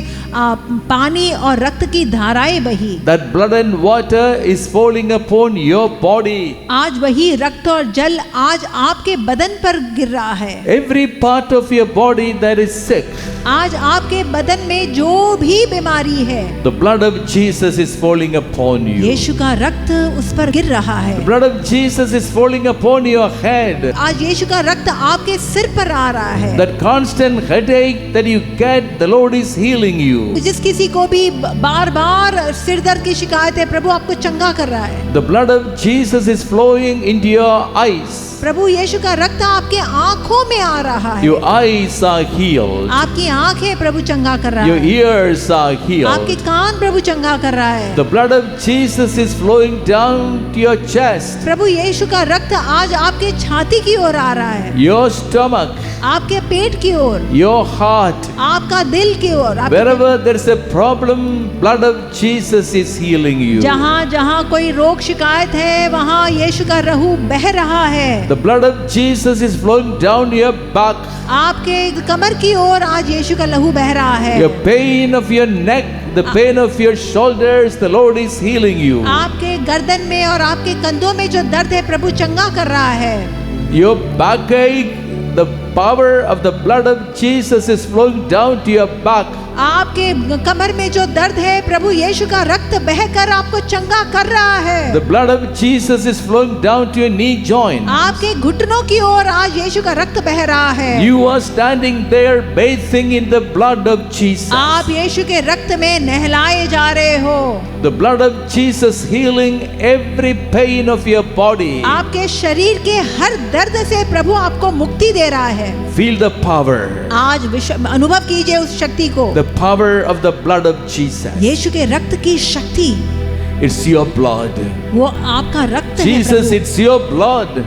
पानी और रक्त की धाराएं बही। That blood and water is falling upon your body. आज वही रक्त और जल आज आपके बदन पर गिर रहा है। Every part of your body that is sick. आज आपके बदन में जो भी बीमारी है, The blood of Jesus is falling upon you. यीशु का रक्त उस पर गिर रहा है। The blood of Jesus is falling upon your head. आज यीशु का रक्त आपके सिर पर आ रहा है। That constant headache that you get, the Lord is healing you. जिस किसी को भी बार बार सिर दर्द की शिकायत है, प्रभु आपको चंगा कर रहा है। The blood of Jesus is flowing into your eyes. प्रभु यीशु का रक्त आपके आंखों में आ रहा है। Your eyes are healed. आपकी आंखें प्रभु चंगा कर रहा Your है। ears are आपके healed. कान प्रभु चंगा कर रहा है। The blood of Jesus is flowing down to your chest, प्रभु यीशु का रक्त आज आपके छाती की ओर आ रहा है, your stomach, आपके पेट की ओर, your heart. आपका दिल की ओर। Wherever there is a problem, blood of Jesus is healing you. जहाँ जहाँ कोई रोग शिकायत है वहाँ यीशु का लहू बह रहा है। The blood of Jesus is flowing down your back. आपके कमर की ओर आज यीशु का लहू बह रहा है। Your pain of your neck, the pain of your shoulders, the Lord is healing you. आपके गर्दन में और आपके कंधों में जो दर्द है प्रभु चंगा कर रहा है। Your backache, the power of the blood of Jesus is flowing down to your back. आपके कमर में जो दर्द है, प्रभु यीशु का रक्त बहकर आपको चंगा कर रहा है। The blood of Jesus is flowing down to your knee joint. आपके घुटनों की ओर आज यीशु का रक्त बह रहा है। You are standing there bathing in the blood of Jesus. आप यीशु के रक्त में नहलाए जा रहे हो। The blood of Jesus healing every pain of your body. आपके शरीर के हर दर्द से प्रभु आपको मुक्ति दे रहा है। Feel the power. आज अनुभव कीजिए उस शक्ति को। The power of the blood of Jesus. यीशु के रक्त की शक्ति, It's your blood. वो आपका रक्त है Jesus, Prabhu. it's your blood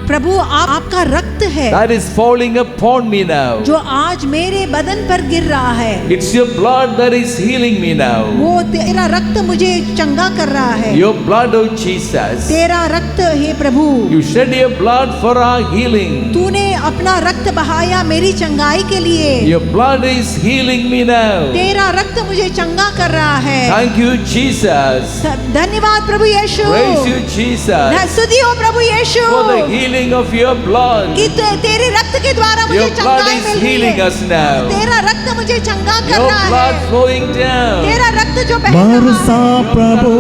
प्रभु आपका रक्त है that is falling upon me now. जो आज मेरे बदन पर गिर रहा है। It's your blood that is healing me now. वो तेरा रक्त मुझे चंगा कर रहा है। Your blood, oh Jesus. तेरा रक्त हे प्रभु, You shed your blood for our healing. तूने अपना रक्त बहाया मेरी चंगाई के लिए। Your blood is healing me now. तेरा रक्त मुझे चंगा कर रहा है। Thank you, Jesus. धन्यवाद प्रभु यीशु। Praise you, Jesus, स्तुति हो प्रभु यीशु for the healing of your blood. कि तेरे रक्त के द्वारा मुझे Your blood चंगाई is मिल रही healing है। us now. तेरा रक्त मुझे चंगा कर Your रहा blood है। flowing down. तेरा रक्त जो बह रहा बरसा है। प्रभु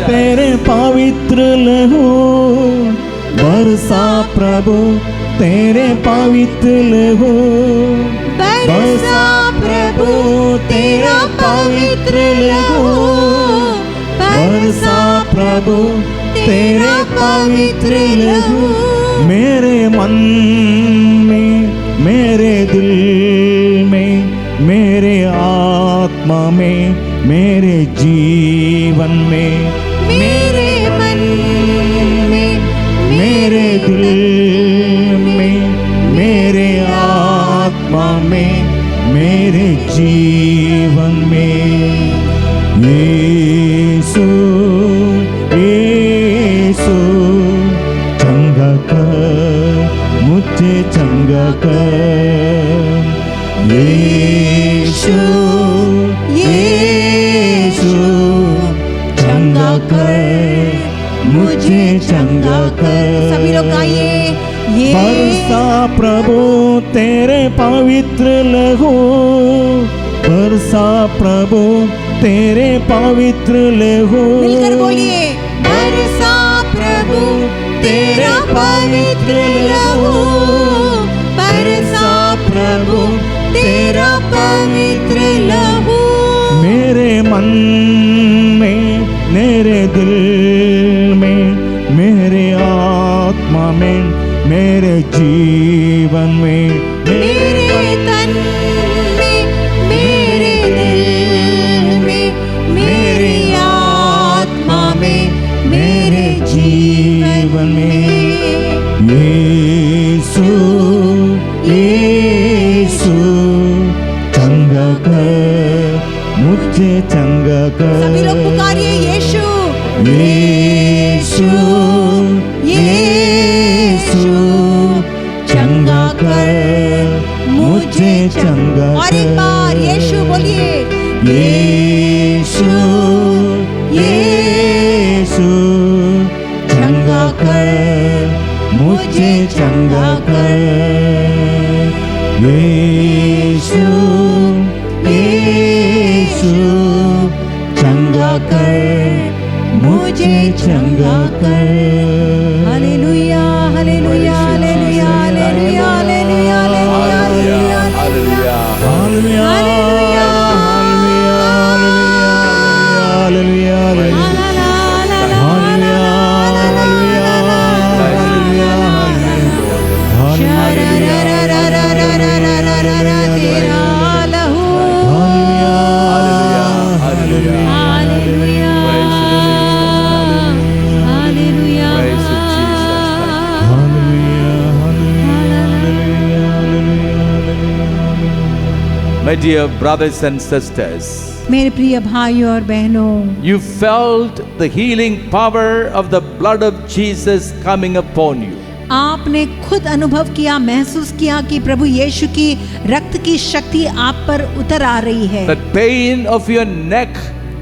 तेरे पवित्र लहू, बरसा प्रभु तेरे पवित्र लहू, बरसा प्रभु तेरा पवित्र लहू, बरसा प्रभु तेरा पवित्र लहू मेरे मन में, मेरे दिल में, मेरे आत्मा में, मेरे जीवन में, मेरे मन में, मेरे दिल में, मेरे आत्मा में, मेरे जीवन में। यीशु यीशु चंगा कर, मुझे चंगा कर। यीशु यीशु चंगा कर, मुझे चंगा कर। सभी लोग गाइए। बरसा प्रभु तेरे पवित्र लहू, बरसा प्रभु तेरे पवित्र लहू, मिलकर बोलिए। बरसा प्रभु तेरा पवित्र लहू, बरसा प्रभु तेरा पवित्र लहू मेरे मन में, मेरे दिल में, मेरे आत्मा में, मेरे जीवन में, मेरे तन में, मेरे दिल में, मेरी आत्मा में, मेरे जीवन में। यीशु यीशु चंगा कर, मुझे चंगा कर। सभी लोग पुकारिए यीशु। यीशु यीशु चंगा कर, मुझे चंगा कर। और एक बार यीशु बोलिए। यीशु यीशु चंगा कर, मुझे चंगा कर। यीशु यीशु चंगा कर, मुझे चंगा कर। Hallelujah hallelujah hallelujah hallelujah hallelujah hallelujah Hallelujah. Hallelujah hallelujah hallelujah hallelujah My dear brothers and sisters, मेरे प्रिय भाइयों और बहनों, you felt the healing power of the blood of Jesus coming upon you. आपने खुद अनुभव किया, महसूस किया कि प्रभु यीशु की रक्त की शक्ति आप पर उतर आ रही है। That pain of your neck,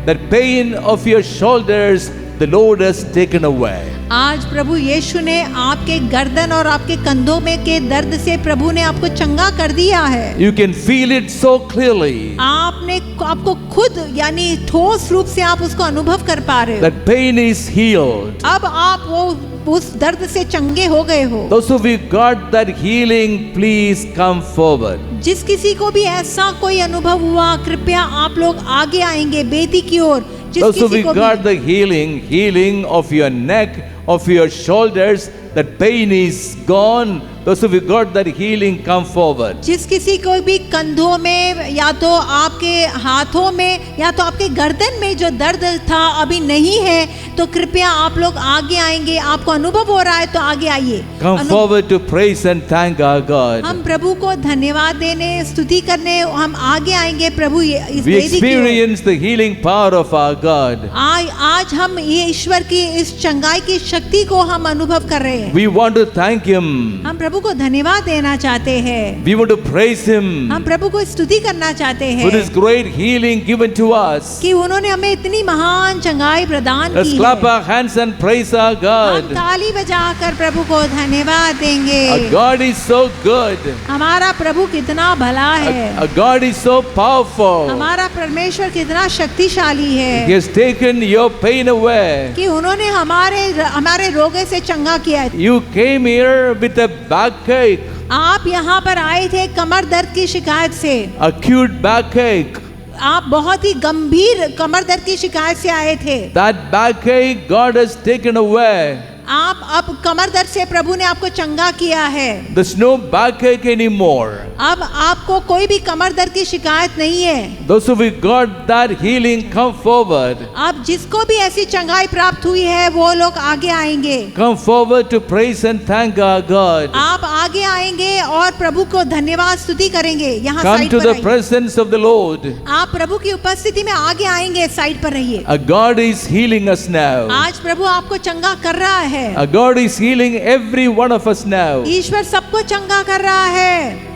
that pain of your shoulders, the Lord has taken away. आज प्रभु यीशु ने आपके गर्दन और आपके कंधों में के दर्द से प्रभु ने आपको चंगा कर दिया है। You can feel it so clearly. आपने आपको खुद यानी ठोस रूप से आप उसको अनुभव कर पा रहे हो। That pain is healed. अब आप वो उस दर्द से चंगे हो गए हो। Those who we got that healing, please come forward. जिस किसी को भी ऐसा कोई अनुभव हुआ, कृपया आप लोग आगे आएंगे बेदी की ओर। जिस Those who we किसी को got the healing of your neck, of your shoulders, that pain is gone. Those who we got that healing, come forward. जिस किसी को भी कंधों में या तो आपके हाथों में या तो आपके गर्दन में जो दर्द था अभी नहीं है, तो कृपया आप लोग आगे आएंगे। आपको अनुभव हो रहा है तो आगे आइए। Come forward to praise and thank our God. हम प्रभु को धन्यवाद देने, स्तुति करने हम आगे आएंगे। प्रभु इस We वेदी की ओर। experience the healing power of our God. आज हम ये ईश्वर की इस चंगाई की शक्ति को हम अनुभव कर रहे हैं। We want to thank Him. हम प्रभु को धन्यवाद देना चाहते हैं। We want to praise Him हम प्रभु को स्तुति करना चाहते हैं for His great healing given to us. कि उन्होंने हमें इतनी महान चंगाई प्रदान Let's की clap है। our hands and praise our हम God. ताली बजाकर प्रभु को धन्यवाद देंगे। Our God is so good. हमारा प्रभु कितना भला है। Our God is so powerful. हमारा परमेश्वर कितना शक्तिशाली He है has taken your pain away. कि उन्होंने हमारे रोगे से चंगा किया है। You came here with a backache, आप यहाँ पर आए थे कमर दर्द की शिकायत से। acute backache. आप बहुत ही गंभीर कमर दर्द की शिकायत से आए थे। That backache God has taken away. आप अब कमर दर्द से प्रभु ने आपको चंगा किया है। There's no backache anymore. अब आपको कोई भी कमर दर्द की शिकायत नहीं है। Those who we got that healing, come forward. अब जिसको भी ऐसी चंगाई प्राप्त हुई है वो लोग आगे आएंगे। Come forward to praise and thank our God. आप आगे आएंगे और प्रभु को धन्यवाद स्तुति करेंगे। यहाँ Come साइड to पर the आइए। presence of the Lord. आप प्रभु की उपस्थिति में आगे आएंगे, साइड पर रहिए। Our God is healing us now. आज प्रभु आपको चंगा कर रहा है। Our God is healing every one of us now. ईश्वर सबको चंगा कर रहा है।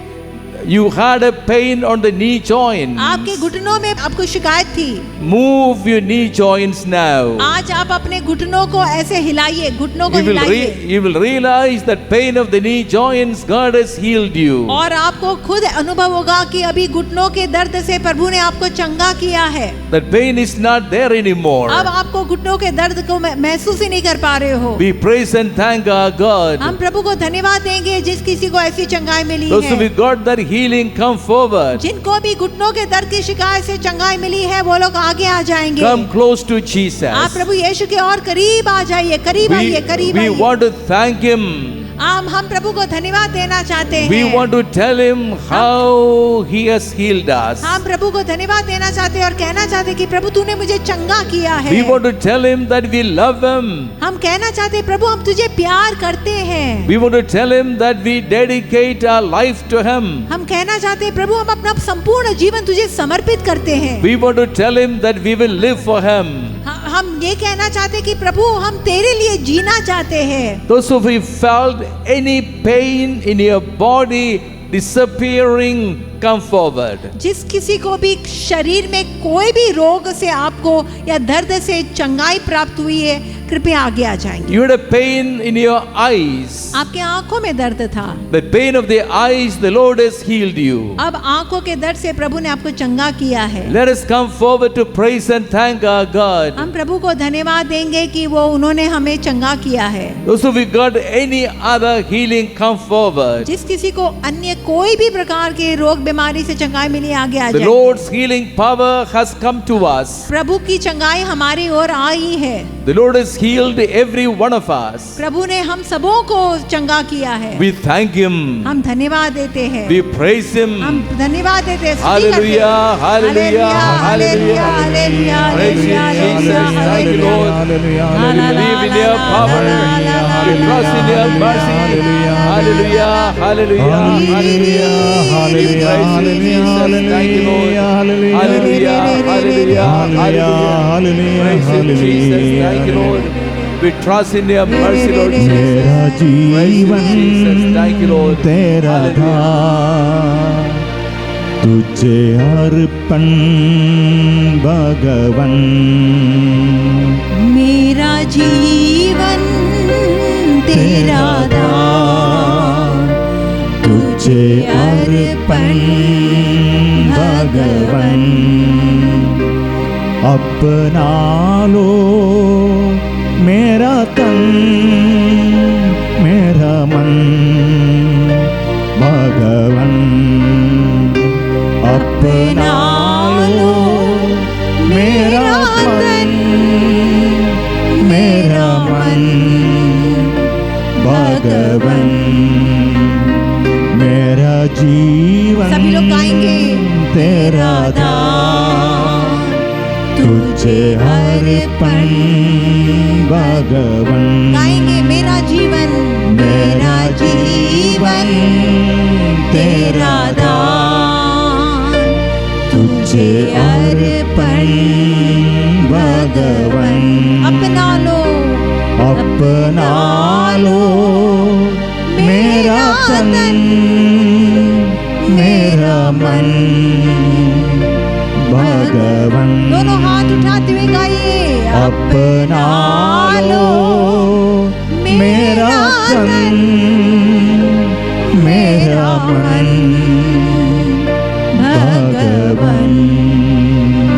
You had a pain on the knee joint. आपके घुटनों में आपको शिकायत थी। Move your knee joints now. आज आप अपने घुटनों को ऐसे हिलाइए, घुटनों को हिलाइए। You will realize that pain of the knee joints, God has healed you. और आपको खुद अनुभव होगा कि अभी घुटनों के दर्द से प्रभु ने आपको चंगा किया है। That pain is not there anymore. अब आपको घुटनों के दर्द को महसूस ही नहीं कर पा रहे हो। We praise and thank our God. हम प्रभु को धन्यवाद देंगे जिस किसी को ऐसी चंगाई मिली Those who we है। got that healing, come forward. जिनको भी घुटनों के दर्द की शिकायत से चंगाई मिली है वो लोग आगे आ जाएंगे। Come close to Jesus. आप प्रभु यीशु के और करीब आ जाइए, करीब आइए, करीब We आइए। want to thank Him. हम प्रभु को धन्यवाद देना चाहते हैं। We want to tell Him how He has healed us. हम प्रभु को धन्यवाद देना चाहते हैं और कहना चाहते हैं कि प्रभु तूने मुझे चंगा किया है। We want to tell Him that we love Him. हम कहना चाहते हैं प्रभु हम तुझे प्यार करते हैं। We want to tell Him that we dedicate our life to Him. हम कहना चाहते हैं प्रभु हम अपना संपूर्ण जीवन तुझे समर्पित करते हैं। We want to tell Him that we will live for Him. हम ये कहना चाहते हैं कि प्रभु हम तेरे लिए जीना चाहते हैं। Those who have felt any pain in your body disappearing, come forward. जिस किसी को भी शरीर में कोई भी रोग से आपको या दर्द से चंगाई प्राप्त हुई है, कृपया आगे आ जाएंगे। You had a pain in your eyes. आपके आंखों में दर्द था। The pain of the eyes, the Lord has healed you. अब आंखों के दर्द से प्रभु ने आपको चंगा किया है। Let us come forward to praise and thank our God. हम प्रभु को धन्यवाद देंगे कि वो उन्होंने हमें चंगा किया है। Those who we got any other healing, come forward. जिस किसी को अन्य कोई भी प्रकार के रोग बीमारी से चंगाई मिली, आगे आ The जाए। Lord's healing power has come to us. प्रभु की चंगाई हमारी ओर आई है। The Lord has healed every one of us. प्रभु ने हम सबों को चंगा किया है। We thank Him. हम धन्यवाद देते हैं। We praise Him. हम धन्यवाद देते हैं। स्तुति Hallelujah, करते हैं। hallelujah, hallelujah, hallelujah. Hallelujah, Praise you, hallelujah, Jesus. Thank you, Lord. Hallelujah, We believe in your power. We trust in your mercy. Hallelujah, hallelujah, hallelujah. We praise you, Jesus. Thank you, Lord. Hallelujah, hallelujah, hallelujah. Praise you, Jesus. Thank you, Lord. We trust in your mercy, Lord Jesus. तेरा Praise you, जीवन Jesus. Thank you, Lord. तेरा Hallelujah. था, तुझे अर्पण भगवन। मेरा जीवन तेरा दान, तुझे अर्पण भगवन। भगवन अपना लो मेरा तन मेरा मन भगवन अपना लो मेरा तन मेरा मन भगवन मेरा जीवन सभी लोग गाएंगे। तेरा दान तुझे अर्पण भगवन गाएंगे। मेरा जीवन तेरा दान तुझे अर्पण भगवन अपना लो मेरा तन मेरा मन भगवन दोनों हाथ उठाते हुए गाइए। अपना लो मेरा तन मेरा मन भगवन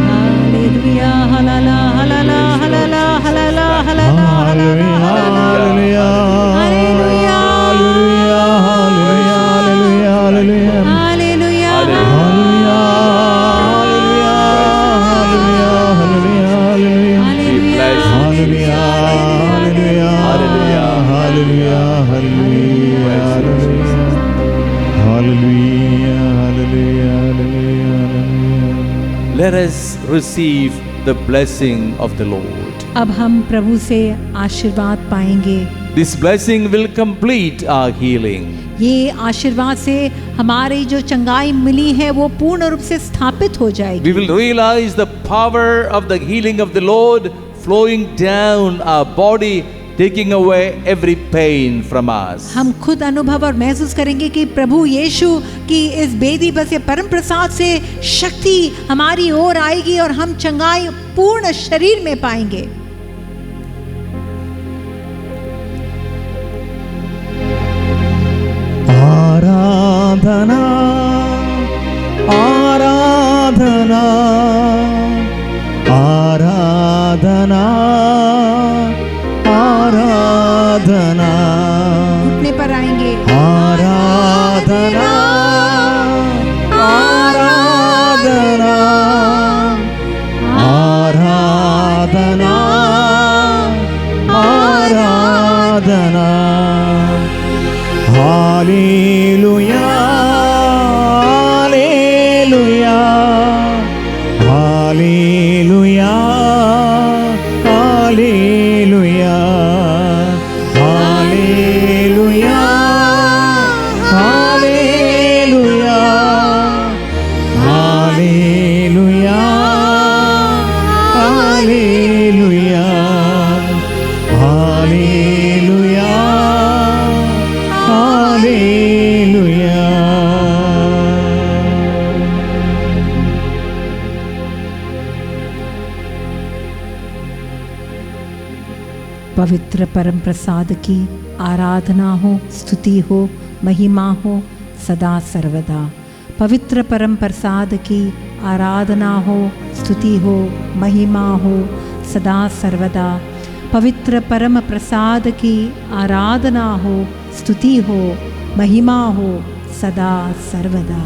हालेलुया हलाला हलाला हलाला हलाला हलाला hallelujah hallelujah hallelujah hallelujah hallelujah hallelujah Let us receive the blessing of the Lord. अब हम प्रभु से आशीर्वाद पाएंगे। This blessing will complete our healing. ये आशीर्वाद से हमारी जो चंगाई मिली है वो पूर्ण रूप से स्थापित हो जाएगी। We will realize the power of the healing of the Lord flowing down our body, taking away every pain from us. हम खुद अनुभव और महसूस करेंगे कि प्रभु यीशु की इस बेदी बस ये परम प्रसाद से शक्ति हमारी ओर आएगी और हम चंगाई पूर्ण शरीर में पाएंगे। आराधना आराधना आराधना आराधना घुटने पर आएंगे। आराधना आराधना आराधना आराधना hallelujah hallelujah hallelujah hallelujah hallelujah hallelujah hallelujah hallelujah hallelujah पवित्र परम प्रसाद की आराधना हो, स्तुति हो, महिमा हो सदा सर्वदा। पवित्र परम प्रसाद की आराधना हो, स्तुति हो, महिमा हो सदा सर्वदा। पवित्र परम प्रसाद की आराधना हो, स्तुति हो, महिमा हो सदा सर्वदा।